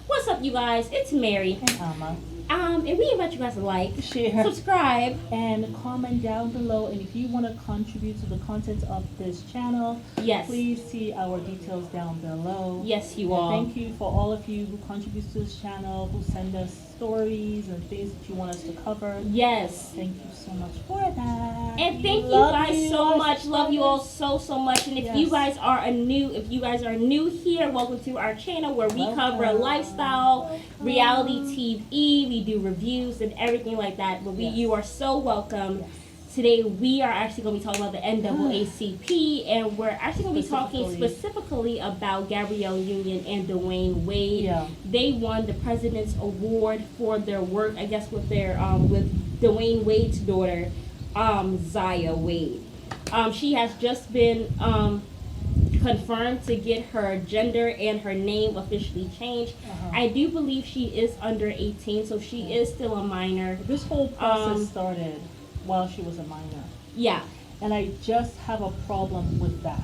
What's up, you guys? It's Mary. And Amma. And we invite you guys to like, Share, subscribe, and comment down below. And if you want to contribute to the content of this channel, yes, please see our details down below. Yes, you and all. Thank you for all of you who contribute to this channel, who send us stories and things that you want us to cover. Yes. Thank you so much for that. And thank you guys so much. Love you all so much. And if you guys are new here, welcome to our channel where we cover lifestyle, reality TV. We do reviews and everything like that. But you are so welcome. Yes. Today we are actually going to be talking about the NAACP, and we're actually going to be talking specifically about Gabrielle Union and Dwayne Wade. Yeah. They won the President's Award for their work, I guess, with their with Dwayne Wade's daughter, Zelle Wade. She has just been confirmed to get her gender and her name officially changed. I do believe she is under 18, so she is still a minor. This whole process started while she was a minor. Yeah. And I just have a problem with that.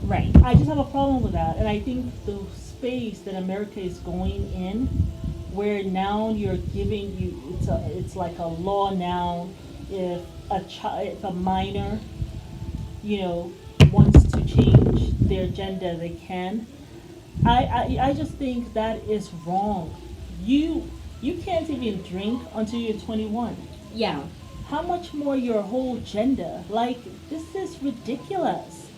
Right. I just have a problem with that. And I think the space that America is going in, where now you're giving you, it's like a law now, if a minor, wants to change their gender, they can. I just think that is wrong. You can't even drink until you're 21. Yeah. How much more your whole gender? Like, this is ridiculous.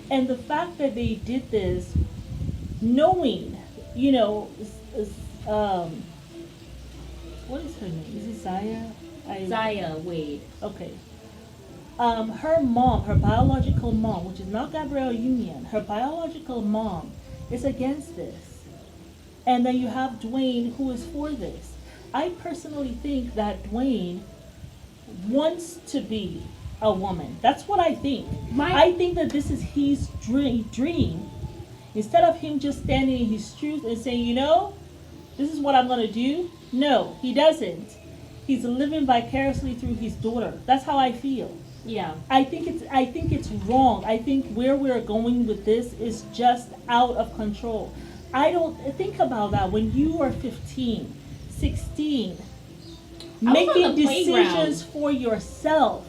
And the fact that they did this, knowing, what is her name? Is it Zaya? Zelle Wade. Okay. Her mom, her biological mom, which is not Gabrielle Union, her biological mom is against this. And then you have Dwayne, who is for this. I personally think that Dwayne wants to be a woman. That's what I think. I think that this is his dream. Instead of him just standing in his truth and saying, this is what I'm going to do. No, he doesn't. He's living vicariously through his daughter. That's how I feel. Yeah. I think it's wrong. I think where we're going with this is just out of control. I don't think about that when you are 15, 16, making decisions for yourself.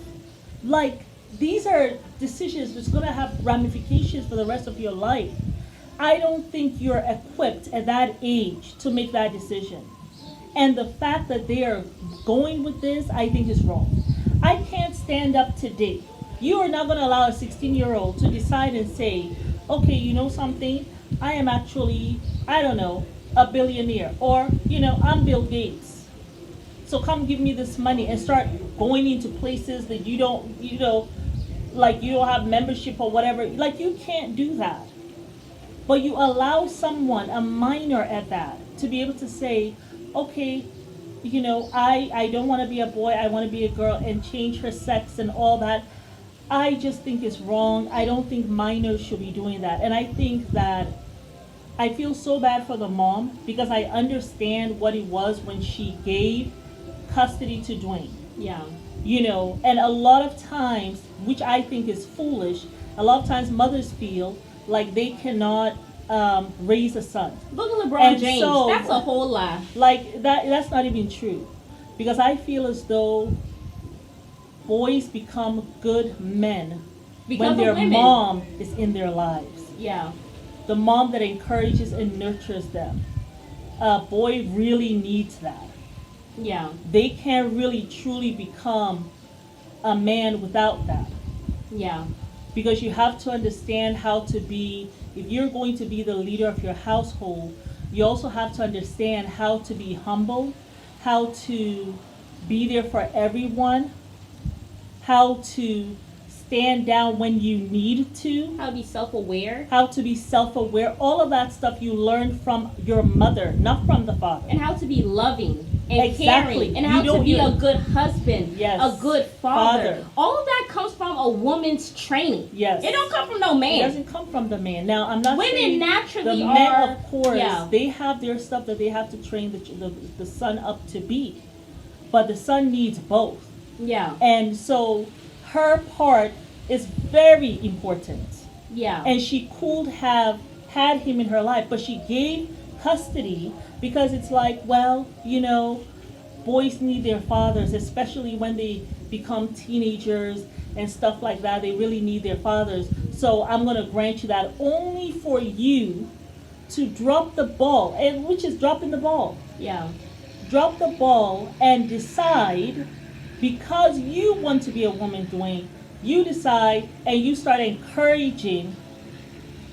Like, these are decisions that's going to have ramifications for the rest of your life. I don't think you're equipped at that age to make that decision. And the fact that they are going with this, I think is wrong. I can't stand up today. You are not going to allow a 16-year-old to decide and say, okay, you know something? I am actually, a billionaire. Or, I'm Bill Gates. So come give me this money and start going into places that you don't have membership or whatever. Like, you can't do that. But you allow someone, a minor at that, to be able to say, okay, I don't want to be a boy, I want to be a girl, and change her sex and all that. I just think it's wrong. I don't think minors should be doing that. And I think that I feel so bad for the mom, because I understand what it was when she gave custody to Dwayne. Yeah. And a lot of times, which I think is foolish, a lot of times mothers feel like they cannot raise a son. Look at LeBron James. So, that's a whole lie. Like, that's not even true. Because I feel as though boys become good men when their mom is in their lives. Yeah. The mom that encourages and nurtures them. A boy really needs that. Yeah. They can't really truly become a man without that. Yeah. Because you have to understand how to be, if you're going to be the leader of your household, you also have to understand how to be humble, how to be there for everyone, how to stand down when you need to. How to be self-aware. How to be self-aware. All of that stuff you learn from your mother, not from the father. And how to be loving and caring. And how to be a good husband. Yes. A good father. All of that comes from a woman's training. Yes. It don't come from no man. It doesn't come from the man. Now, I'm not Women saying naturally the men, of course, they have their stuff that they have to train the son up to be. But the son needs both. Yeah. And so her part is very important. Yeah. And she could have had him in her life, but she gave custody because it's like, well, you know, boys need their fathers, especially when they become teenagers and stuff like that. They really need their fathers. So I'm going to grant you that only for you to drop the ball, and which is dropping the ball. Yeah. Drop the ball and decide, because you want to be a woman, Dwayne, you decide and you start encouraging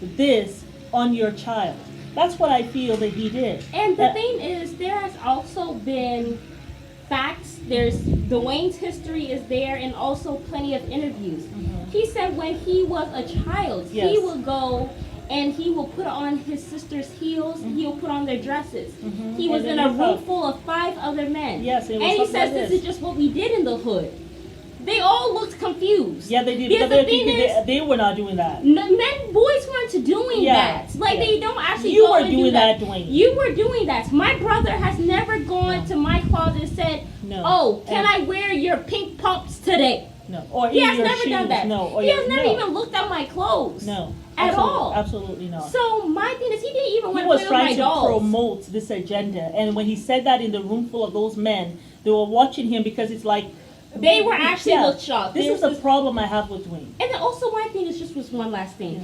this on your child. That's what I feel that he did. And the thing is, there has also been facts. There's Dwayne's history is there, and also plenty of interviews. Mm-hmm. He said when he was a child, Yes. he would go and he will put on his sister's heels. Mm-hmm. He'll put on their dresses. Mm-hmm. He was And in then a he room felt- full of 5 other men. Yes, it was and he something says like this this. is just what we did in the hood. They all looked confused. Yeah, they did. Because But the they, thing is, they were not doing that. boys weren't doing Yeah, that. Like yeah. they don't actually. You go were and do doing that, Dwayne. You were doing that. My brother has never gone No. to my closet and said, No. "Oh, can And- I wear your pink pumps today?" No. Or He even has your never shoes. done that. No. Or He has never no. even looked at my clothes. No. At Absolutely, all. Absolutely not. So my thing is, he didn't even He want to was play with my trying to dolls. promote this agenda, and when he said that in the room full of those men, they were watching him because it's like They were actually looked shocked. This There's is the problem I have with Dwayne. And then also my thing is just was one last thing.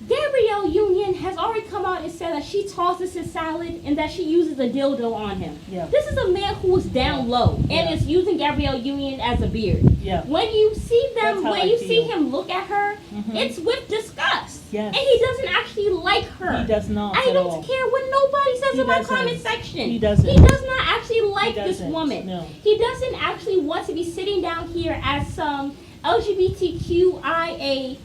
Gabrielle Union has already come out and said that she tosses his salad and that she uses a dildo on him. Yeah. This is a man who is down low and Yeah. is using Gabrielle Union as a beard. Yeah. When you see That's them, how when I you see feel. him look at her, Mhm. it's with disgust. Yes. And he doesn't actually like her. He does not I at don't all. care what nobody says He in my doesn't. comment section. He doesn't. He does not actually like He this doesn't. woman. No. He doesn't actually want to be sitting down here as some LGBTQIA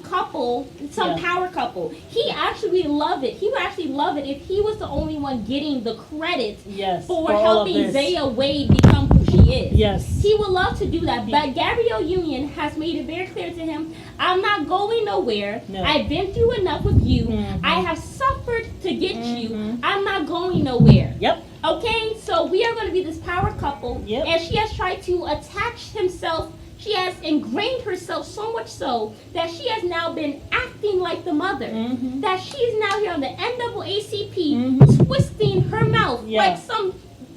couple, some Yeah. power couple. He actually would love it. He would actually love it if he was the only one getting the credit Yes. for all of helping this. Zaya Wade become who she is. Yes. He would love to do that, but Gabrielle Union has made it very clear to him, I'm not going nowhere. No. I've been through enough with you. Mhm. I have suffered to get you. Mhm. I'm not going nowhere. Yep. Okay, so we are going to be this power couple, Yep. and she has tried to attach himself. She has ingrained herself so much so that she has now been acting like the mother. Mhm. That she is now here on the NAACP, Mhm. twisting her mouth Yeah.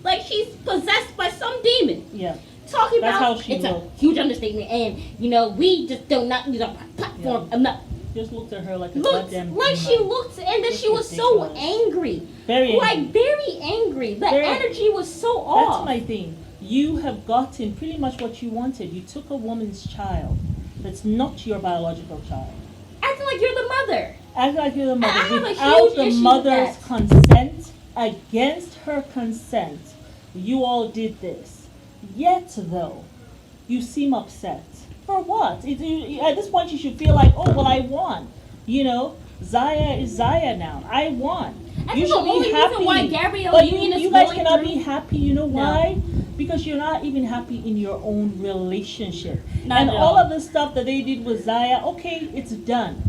like she's possessed by some demon. Yeah. Talking That's about how she it's looked. a huge understatement, and we just do not use our platform enough. Just looked at her like a Looked goddamn like demon. she looked, and then It's she was so ridiculous. angry, Very angry. like very angry. The Very- energy was so That's off. my thing. You have gotten pretty much what you wanted. You took a woman's child that's not your biological child. Acting like you're the mother. Act like you're the mother I have a without huge the issue with mother's that. consent, against her consent. You all did this. Yet, though, you seem upset. For what? At this point, you should feel like, oh, well, I won. You know, Zaya is Zaya now. I won. I You think the should be only happy. reason why Gabrielle But Union is you guys going cannot through- be happy. You know why? Because you're not even happy in your own relationship. Not And at all all. of the stuff that they did with Zaya, okay, it's done.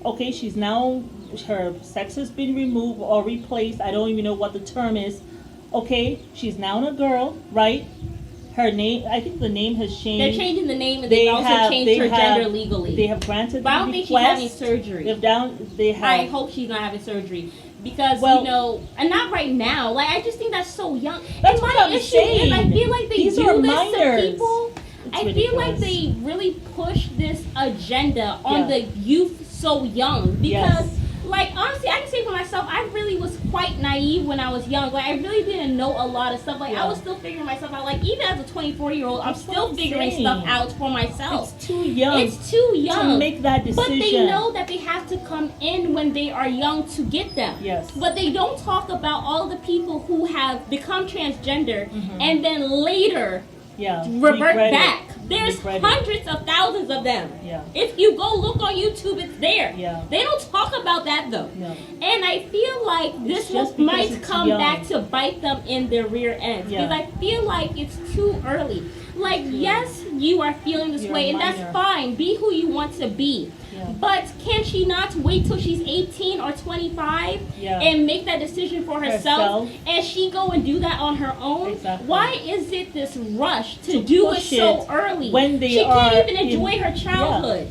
Okay, she's now, her sex has been removed or replaced. I don't even know what the term is. Okay, she's now a girl, right? Her name, I think the name has changed. They're changing the name, and they've also changed her gender legally. They have granted But I the don't think she's request. having surgery. They have. I hope she's not having surgery. Because, Well- and not right now. Like, I just think that's so young. That's and what my I'm issue saying. is, I feel like they These do are this minors. to people. It's I feel like ridiculous. they really push this agenda on Yeah. the youth so young. Because, Yes. like, honestly, I can say for myself, I really was quite naive when I was young. Like, I really didn't know a lot of stuff. Like, Yeah. I was still figuring myself out. Like, even as a 24-year-old, I'm That's what still I'm figuring saying. stuff out for myself. It's too young. It's too young to make that decision. But they know that they have to come in when they are young to get them. Yes. But they don't talk about all the people who have become transgender Mhm. and then later Yeah. revert Regret it. back. There's Regret it. hundreds of thousands of them. Yeah. If you go look on YouTube, it's there. Yeah. They don't talk about that though. No. And I feel like this just will, because might it's come young. back to bite them in their rear ends. Yeah. Because I feel like it's too early. Like, yes, you are feeling this You're way, a and that's minor. fine. Be who you want to be. Yeah. But can she not wait till she's 18 or 25 Yeah. and make that decision for herself? And she go and do that on her own? Exactly. Why is it this rush to do it push so it early? when they she are can't even in- enjoy her childhood.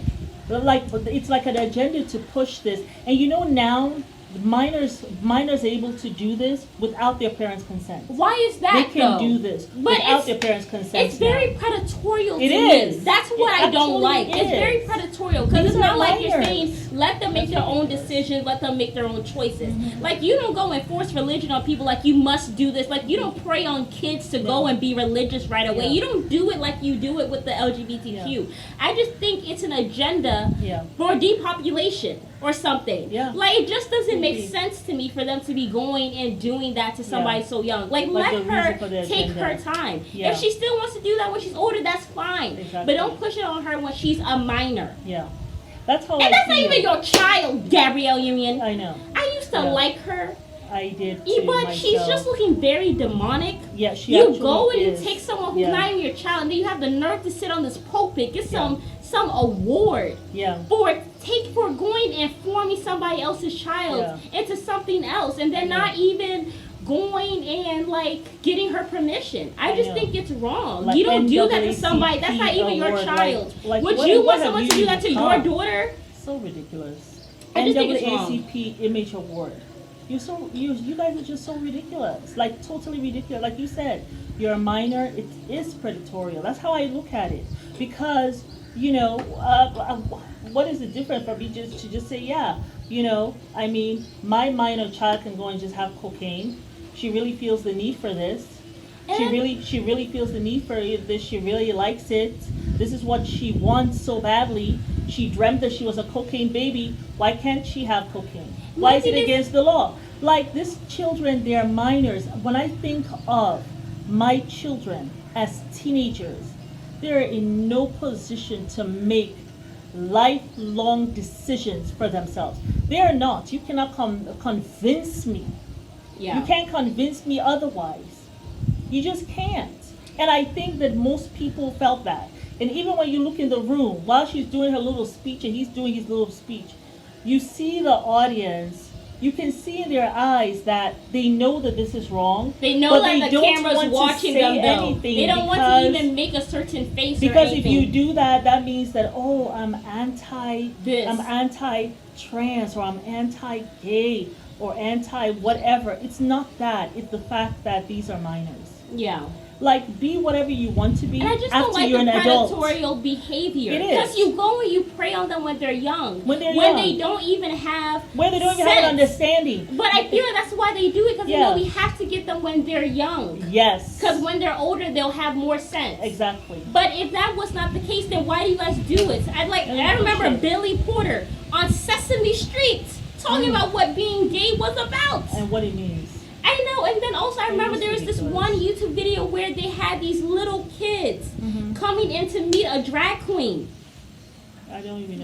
Like, it's like an agenda to push this. And you know now, minors able to do this without their parents' consent. Why is that? They can though? do this without their parents' consent. It's very predatorial to It me. is. That's what I don't like. Is. It's very predatorial because it's These not are like you're minors. saying let them make their own decisions, let them make their own choices. Like you don't go and force religion on people like you must do this. Like you don't prey on kids to go and be religious right away. Yeah. You don't do it like you do it with the LGBTQ. I just think it's an agenda for depopulation or something. Like it just doesn't make sense to me for them to be going and doing that to somebody so young. Like let her take her time. If she still wants to do that when she's older, that's fine. But don't push it on her when she's a minor. That's how. And that's not even your child, Gabrielle Union. I know. I used to like her. I did too, but myself. she's just looking very demonic. Yeah, she You actually go and is. you take someone who's not even your child, and then you have the nerve to sit on this pulpit, get some award for going and forming somebody else's child into something else, and then not even going and like getting her permission. I just think it's wrong. Like you don't do that to somebody. That's not even your child. Would you want someone to do that to your daughter? So ridiculous. I just think it's wrong. NAACP Image Award. You guys are just so ridiculous. Like totally ridiculous. Like you said, you're a minor. It is predatorial. That's how I look at it. Because what is the difference for me to just say I mean, my minor child can go and just have cocaine. She really feels the need for this. She really feels the need for this. She really likes it. This is what she wants so badly. She dreamt that she was a cocaine baby. Why can't she have cocaine? Why is it against the law? Like these children, they're minors. When I think of my children as teenagers, they're in no position to make lifelong decisions for themselves. They're not. You cannot convince me. You can't convince me otherwise. You just can't. And I think that most people felt that. And even when you look in the room, while she's doing her little speech and he's doing his little speech, you see the audience, you can see in their eyes that they know that this is wrong. They know that the camera's watching them though. They don't want to even make a certain face or anything. Because if you do that, that means that, I'm anti-trans or I'm anti-gay or anti-whatever. It's not that. It's the fact that these are minors. Like, be whatever you want to be. And I just don't like the predatorial behavior. It is. Because you go and you prey on them when they're young. When they don't even have an understanding. But I feel like that's why they do it, because we have to get them when they're young. Yes. Because when they're older, they'll have more sense. Exactly. But if that was not the case, then why do you guys do it? I remember Billy Porter on Sesame Street talking about what being gay was about. And what it means. I know, and then also I remember there was this one YouTube video where they had these little kids coming in to meet a drag queen. I don't even know.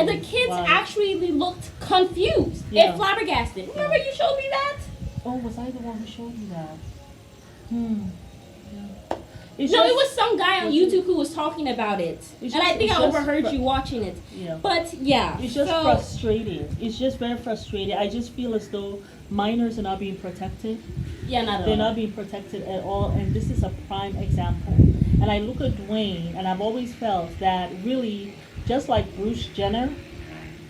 The kids actually looked confused and flabbergasted. Remember you showed me that? Oh, was I the one who showed you that? It was some guy on YouTube who was talking about it. And I think I overheard you watching it. But it's just frustrating. It's just very frustrating. I just feel as though minors are not being protected. They're not being protected at all. And this is a prime example. And I look at Dwayne, and I've always felt that really, just like Bruce Jenner,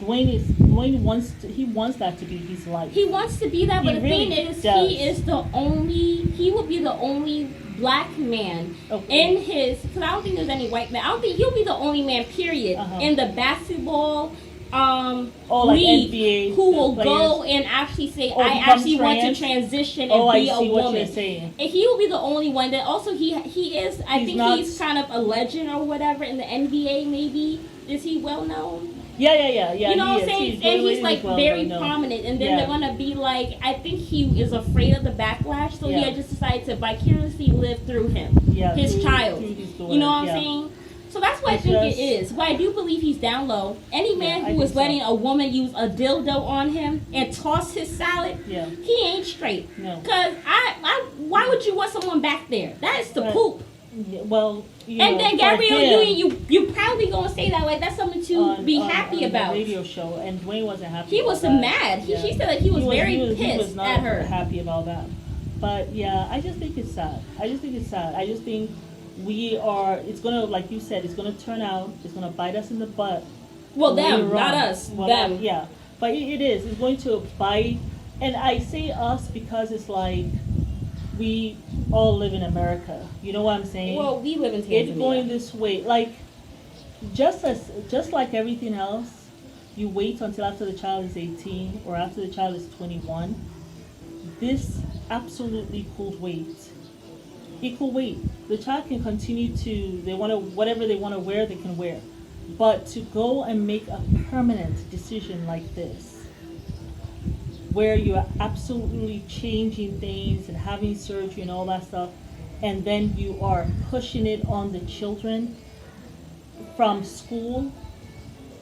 Dwayne wants that to be his life. He wants to be that, but the thing is, he will be the only black man in his, because I don't think there's any white man. I don't think he'll be the only man, period, in the basketball league NBA who will go and actually say, I actually want to transition and be a woman. And he will be the only one that also he is, I think he's kind of a legend or whatever in the NBA maybe. Is he well known? Yeah. You know what I'm saying? And he's like very prominent. And then they're going to be like, I think he is afraid of the backlash. So he had just decided to vicariously live through him, his child. You know what I'm saying? So that's what I think it is. But I do believe he's down low. Any man who is letting a woman use a dildo on him and toss his salad, he ain't straight. No. Because why would you want someone back there? That is to poop. Well, and then Gabrielle, you probably gonna say that like that's something to be happy about. On the radio show, and Dwayne wasn't happy. He was mad. She said that he was very pissed at her. He was not happy about that. But I just think it's sad. I just think it's gonna, like you said, it's gonna turn out, it's gonna bite us in the butt. Well, them, not us. Them. But it is. It's going to bite. And I say us because it's like we all live in America. You know what I'm saying? Well, we live in Tanzania. It's going this way. Like, just like everything else, you wait until after the child is 18 or after the child is 21. This absolutely could wait. It could wait. The child can continue to, they want to, whatever they want to wear, they can wear. But to go and make a permanent decision like this, where you're absolutely changing things and having surgery and all that stuff, and then you are pushing it on the children from school,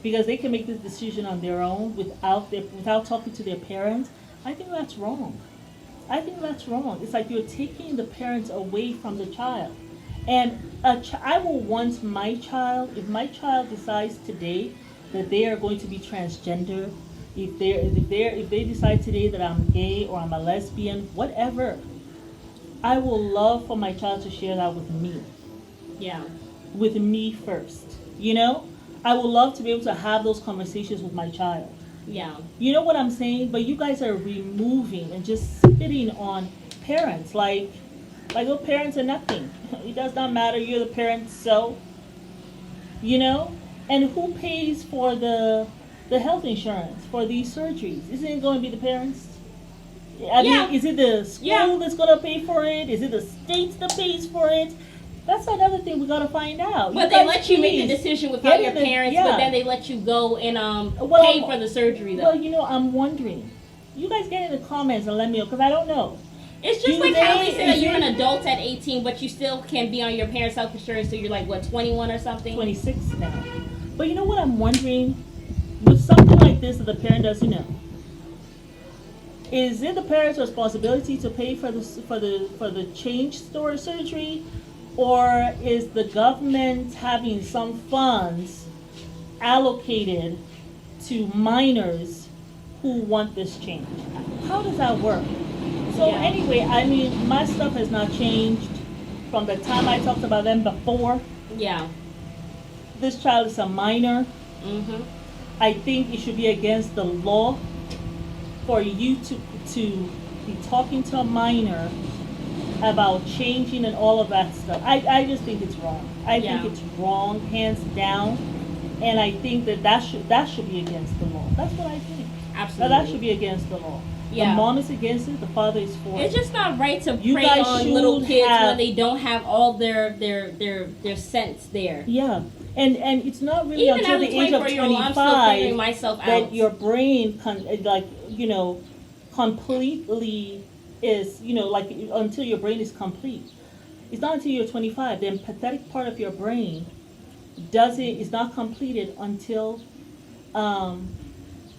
because they can make this decision on their own without talking to their parents, I think that's wrong. I think that's wrong. It's like you're taking the parents away from the child. And I will want my child, if my child decides today that they are going to be transgender, if they decide today that I'm gay or I'm a lesbian, whatever, I will love for my child to share that with me. Yeah. With me first. You know? I would love to be able to have those conversations with my child. Yeah. You know what I'm saying? But you guys are removing and just spitting on parents like oh, parents are nothing. It does not matter. You're the parent, so, you know? And who pays for the health insurance for these surgeries? Isn't it going to be the parents? I mean, is it the school that's going to pay for it? Is it the state that pays for it? That's another thing we got to find out. But they let you make the decision without your parents, but then they let you go and pay for the surgery, though. Well, you know, I'm wondering. You guys get in the comments and let me know, because I don't know. It's just like how they say that you're an adult at 18, but you still can be on your parents' health insurance, so you're like, what, 21 or something? 26 now. But you know what I'm wondering? With something like this that the parent doesn't know, is it the parent's responsibility to pay for the change store surgery, or is the government having some funds allocated to minors who want this change? How does that work? So anyway, I mean, my stuff has not changed from the time I talked about them before. Yeah. This child is a minor. Mm-hmm. I think it should be against the law for you to be talking to a minor about changing and all of that stuff. I just think it's wrong. I think it's wrong, hands down. And I think that should be against the law. That's what I think. Absolutely. That should be against the law. Yeah. The mom is against it, the father is for it. It's just not right to prey on little kids when they don't have all their sense there. Yeah. And it's not really even until the age of 25 that your brain completely is, until your brain is complete. It's not until you're 25. The empathetic part of your brain is not completed until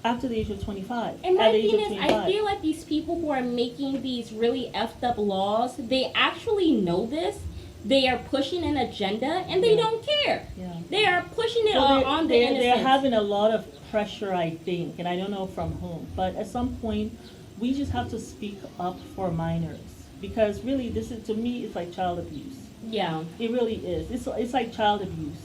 after the age of 25. And my thing is, I feel like these people who are making these really effed up laws, they actually know this. They are pushing an agenda, and they don't care. Yeah. They are pushing it on the innocents. They're having a lot of pressure, I think, and I don't know from whom. But at some point, we just have to speak up for minors, because really, to me, it's like child abuse. Yeah, it really is. It's like child abuse.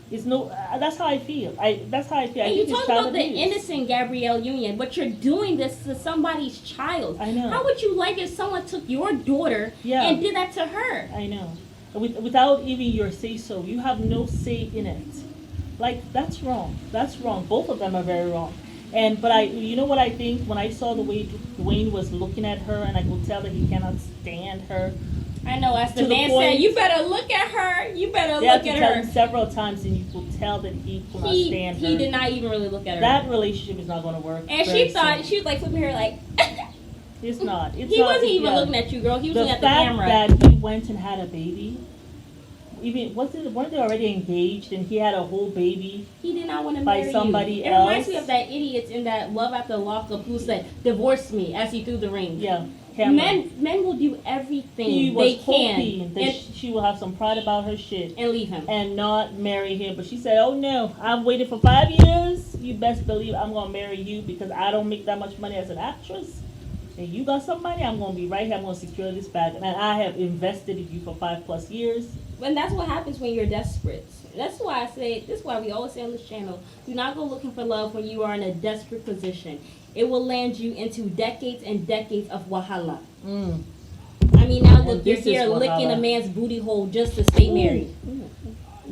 That's how I feel. That's how I feel. And I you think talk about the innocent Gabrielle Union, but you're doing this to somebody's child. I know. How would you like if someone took your daughter and did that to her? I know. Without even your say-so. You have no say in it. Like, that's wrong. That's wrong. Both of them are very wrong. But you know what I think? When I saw the way Dwayne was looking at her, and I could tell that he cannot stand her. I know, as the man said, you better look at her. You better look at her. Several times, and you could tell that he could not stand her. He did not even really look at her. That relationship is not going to work. And she thought, she was like flipping her like... It's not. He wasn't even looking at you, girl. He was looking at the camera. The fact that he went and had a baby, weren't they already engaged, and he had a whole baby? He did not want to marry somebody else. It reminds me of that idiot in that Love After Lockup who said, "Divorce me," as he threw the ring. Yeah. Men will do everything they can. That she will have some pride about her shit and leave him and not marry him. But she said, "Oh no, I've waited for 5 years. You best believe I'm gonna marry you because I don't make that much money as an actress. And you got some money, I'm gonna be right here. I'm gonna secure this bag, and I have invested in you for 5+ years. And that's what happens when you're desperate. That's why I say, this is why we always say on this channel, do not go looking for love when you are in a desperate position. It will land you into decades and decades of wahala. I mean, now look, you're here licking a man's booty hole just to stay married.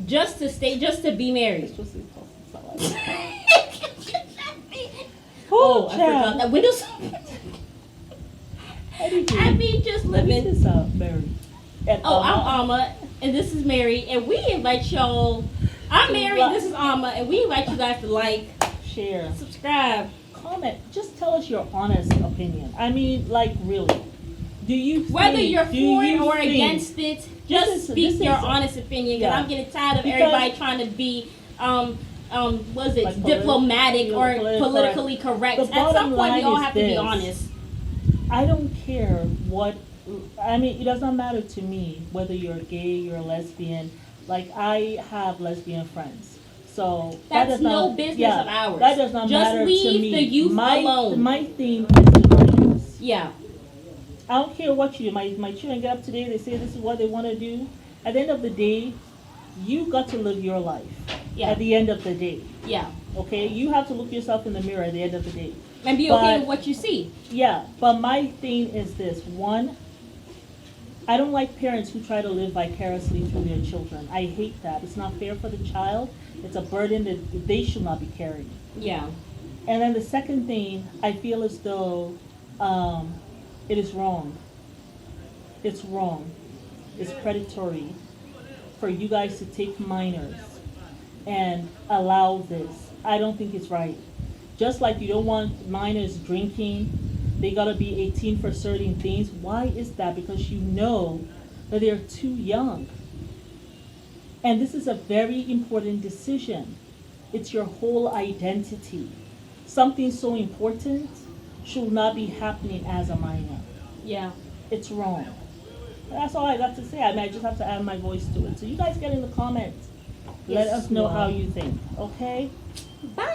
Just to be married. Oh, I forgot that windows. I mean, just living. This is Mary. Oh, I'm Alma, and this is Mary, and we invite y'all. I'm Mary, this is Alma, and we invite you guys to like, share, subscribe, comment. Just tell us your honest opinion. I mean, like, really. Do you whether you're for it or against it? Just speak your honest opinion. Because I'm getting tired of everybody trying to be like diplomatic or politically correct. At some point, we all have to be honest. I don't care what. I mean, it does not matter to me whether you're gay, you're a lesbian. Like, I have lesbian friends. So that's no business of ours. That does not matter to me. Just leave the youth alone. My theme is the values. Yeah. I don't care what you do. My children get up today, they say this is what they want to do. At the end of the day, you got to live your life. Yeah. At the end of the day. Yeah. Okay? You have to look yourself in the mirror at the end of the day. And be okay with what you see. Yeah. But my thing is this. One, I don't like parents who try to live vicariously through their children. I hate that. It's not fair for the child. It's a burden that they should not be carrying. Yeah. And then the second thing, I feel as though it is wrong. It's wrong. It's predatory for you guys to take minors and allow this. I don't think it's right. Just like you don't want minors drinking, they gotta be 18 for certain things. Why is that? Because you know that they're too young. And this is a very important decision. It's your whole identity. Something so important should not be happening as a minor. Yeah. It's wrong. That's all I got to say. I mean, I just have to add my voice to it. So you guys get in the comments. Let us know how you think. Okay? Bye.